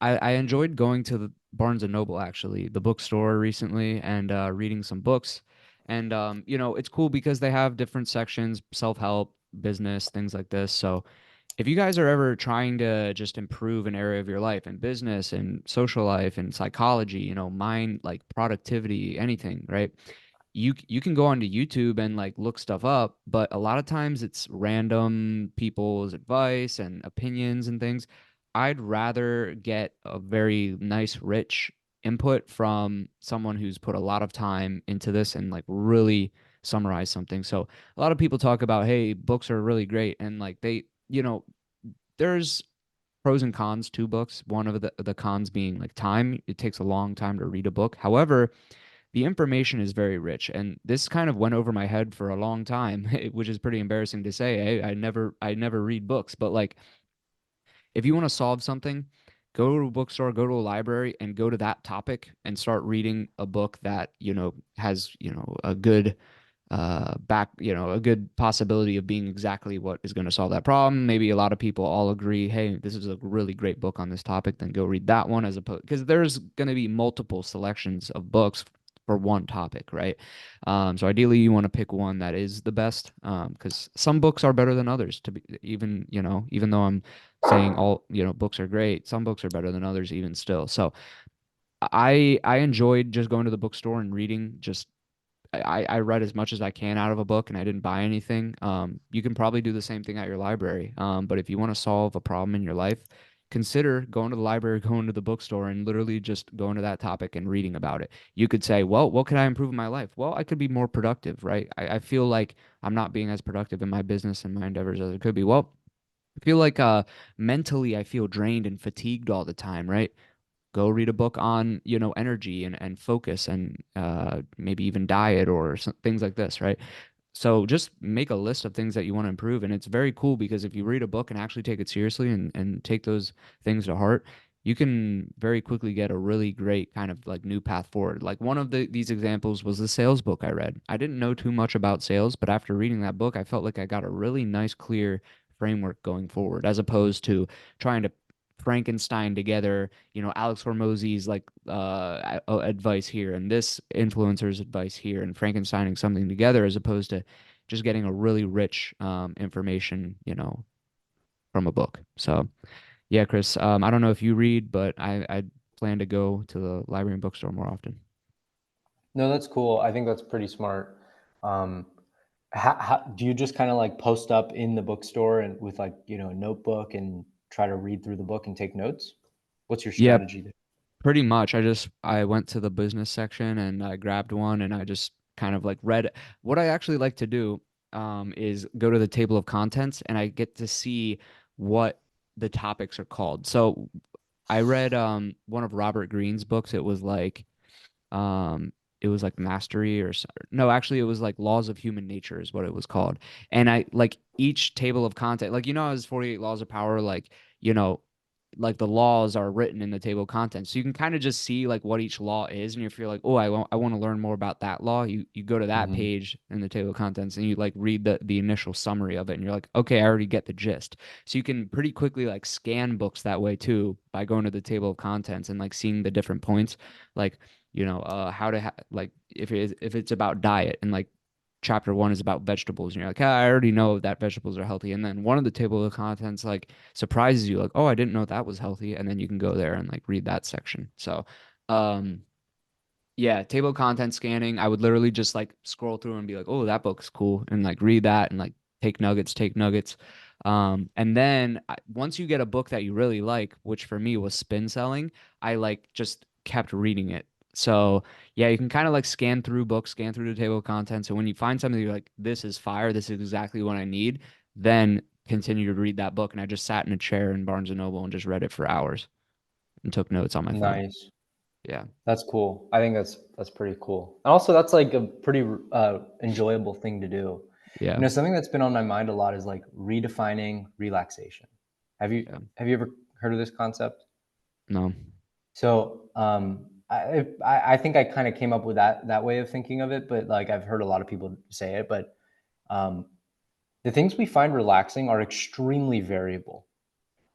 I enjoyed going to the Barnes and Noble, actually, the bookstore recently, and reading some books. And it's cool because they have different sections, self-help, business, things like this. So if you guys are ever trying to just improve an area of your life in business and social life and psychology, mind, like productivity, anything, right? You can go onto YouTube and like look stuff up, but a lot of times it's random people's advice and opinions and things. I'd rather get a very nice, rich input from someone who's put a lot of time into this and like really summarize something. So a lot of people talk about, hey, books are really great, and like there's pros and cons to books. One of the cons being like time. It takes a long time to read a book. However, the information is very rich, and this kind of went over my head for a long time, which is pretty embarrassing to say. I never read books, but like if you want to solve something, go to a bookstore, go to a library, and go to that topic and start reading a book that has a good a good possibility of being exactly what is going to solve that problem. Maybe a lot of people all agree, hey, this is a really great book on this topic, then go read that one, as opposed, because there's going to be multiple selections of books for one topic, right? So ideally you want to pick one that is the best, because some books are better than others, to be even though I'm saying all, books are great, some books are better than others even still. So I enjoyed just going to the bookstore and reading. Just I read as much as I can out of a book, and I didn't buy anything. You can probably do the same thing at your library. But if you want to solve a problem in your life, consider going to the library, going to the bookstore, and literally just going to that topic and reading about it. You could say, well, what can I improve in my life? Well, I could be more productive, right? I feel like I'm not being as productive in my business and my endeavors as I could be. Well, I feel like mentally I feel drained and fatigued all the time, right? Go read a book on energy and focus and maybe even diet or things like this, right? So just make a list of things that you want to improve, and it's very cool because if you read a book and actually take it seriously and take those things to heart, you can very quickly get a really great kind of like new path forward. Like one of these examples was the sales book I read. I didn't know too much about sales, but after reading that book I felt like I got a really nice clear framework going forward, as opposed to trying to Frankenstein together, Alex Hormozzi's like advice here and this influencer's advice here, and Frankensteining something together, as opposed to just getting a really rich information, from a book. So yeah, Chris, I don't know if you read, but I plan to go to the library and bookstore more often. No, that's cool. I think that's pretty smart. Um, do you just kind of like post up in the bookstore and with like, a notebook and try to read through the book and take notes? What's your Yeah, strategy there? pretty much. I went to the business section and I grabbed one and I just kind of like read. What I actually like to do is go to the table of contents and I get to see what the topics are called. So I read one of Robert Greene's books. Um it was like Mastery no, actually it was like Laws of Human Nature is what it was called. And I like each table of content, like as 48 laws of power, like you know like the laws are written in the table of contents. So you can kind of just see like what each law is, and if you're like, oh, I want to learn more about that law, you go to that Hmm. page in the table of contents and you like read the initial summary of it, and you're like, okay, I already get the gist. So you can pretty quickly like scan books that way too by going to the table of contents and like seeing the different points, like how to like if it's about diet and like chapter one is about vegetables and you're like, I already know that vegetables are healthy, and then one of the table of contents like surprises you like, oh, I didn't know that was healthy, and then you can go there and like read that section. So um yeah, table of content scanning, I would literally just like scroll through and be like, oh, that book's cool, and like read that and like take nuggets. And then once you get a book that you really like, which for me was spin selling, I like just kept reading it. So yeah, you can kind of like scan through books, scan through the table of contents, and when you find something you're like, this is fire, this is exactly what I need, then continue to read that book. And I just sat in a chair in Barnes and Noble and just read it for hours and took notes on my phone. Nice. Yeah. That's cool. I think that's pretty cool. And also that's like a pretty enjoyable thing to do. Yeah. Something that's been on my mind a lot is like redefining relaxation. Have you Yeah. have you ever heard of this concept? No. So I think I kind of came up with that way of thinking of it, but like I've heard a lot of people say it. But um, the things we find relaxing are extremely variable.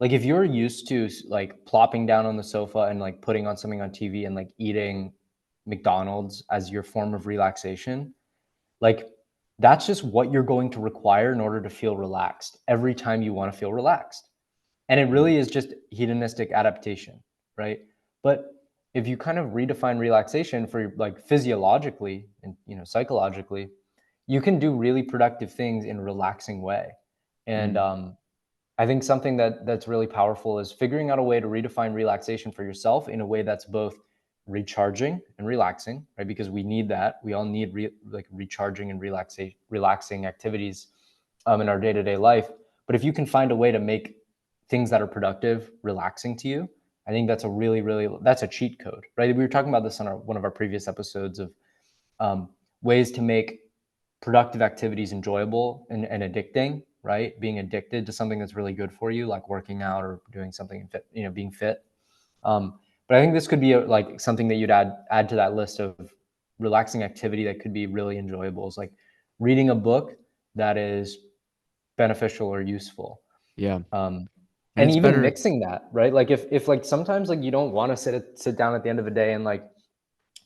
like if you're used to like plopping down on the sofa and like putting on something on TV and like eating McDonald's as your form of relaxation, like that's just what you're going to require in order to feel relaxed every time you want to feel relaxed. And it really is just hedonistic adaptation, right? But if you kind of redefine relaxation for like physiologically and psychologically, you can do really productive things in a relaxing way. And Mm. I think something that's really powerful is figuring out a way to redefine relaxation for yourself in a way that's both recharging and relaxing, right? Because we need that. We all need like recharging and relaxing activities in our day-to-day life. But if you can find a way to make things that are productive relaxing to you, I think that's a really that's a cheat code, right? We were talking about this on one of our previous episodes of um, ways to make productive activities enjoyable and addicting, right? Being addicted to something that's really good for you, like working out or doing something fit, being fit. But I think this could be like something that you'd add to that list of relaxing activity that could be really enjoyable, is like reading a book that is beneficial or useful. Yeah. Um, And and it's even better. mixing that, right? Like if like sometimes like you don't want to sit down at the end of a day and like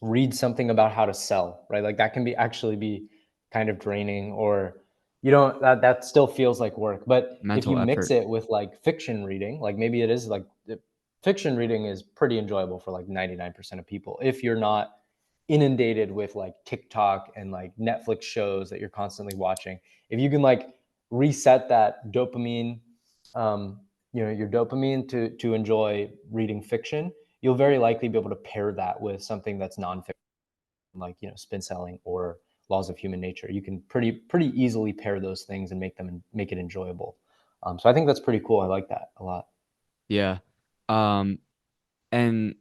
read something about how to sell, right? Like that can actually be kind of draining, or you don't, that still feels like work. But if you Mental mix effort. it with like fiction reading, like maybe it is like fiction reading is pretty enjoyable for like 99% of people if you're not inundated with like TikTok and like Netflix shows that you're constantly watching. If you can like reset that dopamine, um, your dopamine to enjoy reading fiction, you'll very likely be able to pair that with something that's nonfiction, like spin selling or laws of human nature. You can pretty easily pair those things and make it enjoyable. So I think that's pretty cool. I like that a lot. Yeah. Um, and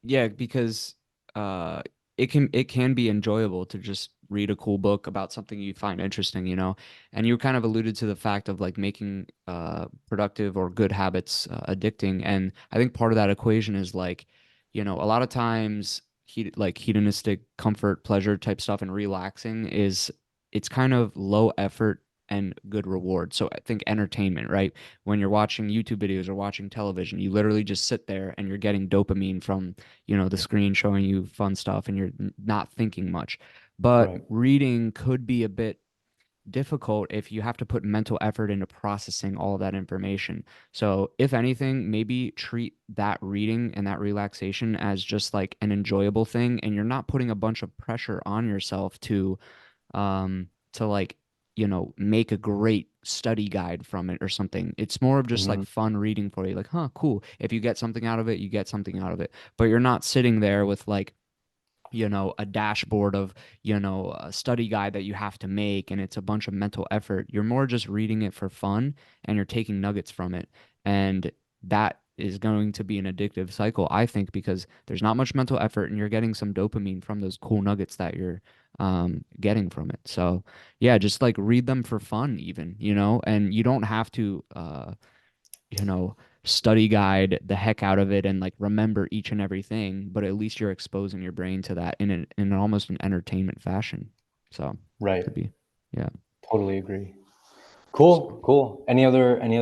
yeah, because uh it can be enjoyable to just read a cool book about something you find interesting, you know. And you kind of alluded to the fact of like making productive or good habits addicting. And I think part of that equation is like, a lot of times like hedonistic comfort, pleasure type stuff and relaxing it's kind of low effort and good reward. So I think entertainment, right? When you're watching YouTube videos or watching television, you literally just sit there and you're getting dopamine from the screen showing you fun stuff and you're not thinking much. But Right. reading could be a bit difficult if you have to put mental effort into processing all of that information. So, if anything, maybe treat that reading and that relaxation as just like an enjoyable thing, and you're not putting a bunch of pressure on yourself to like make a great study guide from it or something. It's more of just like Mm-hmm. fun reading for you, like, huh, cool. If you get something out of it, you get something out of it. But you're not sitting there with like a dashboard of a study guide that you have to make, and it's a bunch of mental effort. You're more just reading it for fun, and you're taking nuggets from it. And that is going to be an addictive cycle, I think, because there's not much mental effort and you're getting some dopamine from those cool nuggets that you're getting from it. So yeah, just like read them for fun even, and you don't have to you know, study guide the heck out of it and like remember each and everything, but at least you're exposing your brain to that in almost an entertainment fashion. So Right. could be, yeah. Totally agree. Cool. So Cool. Any other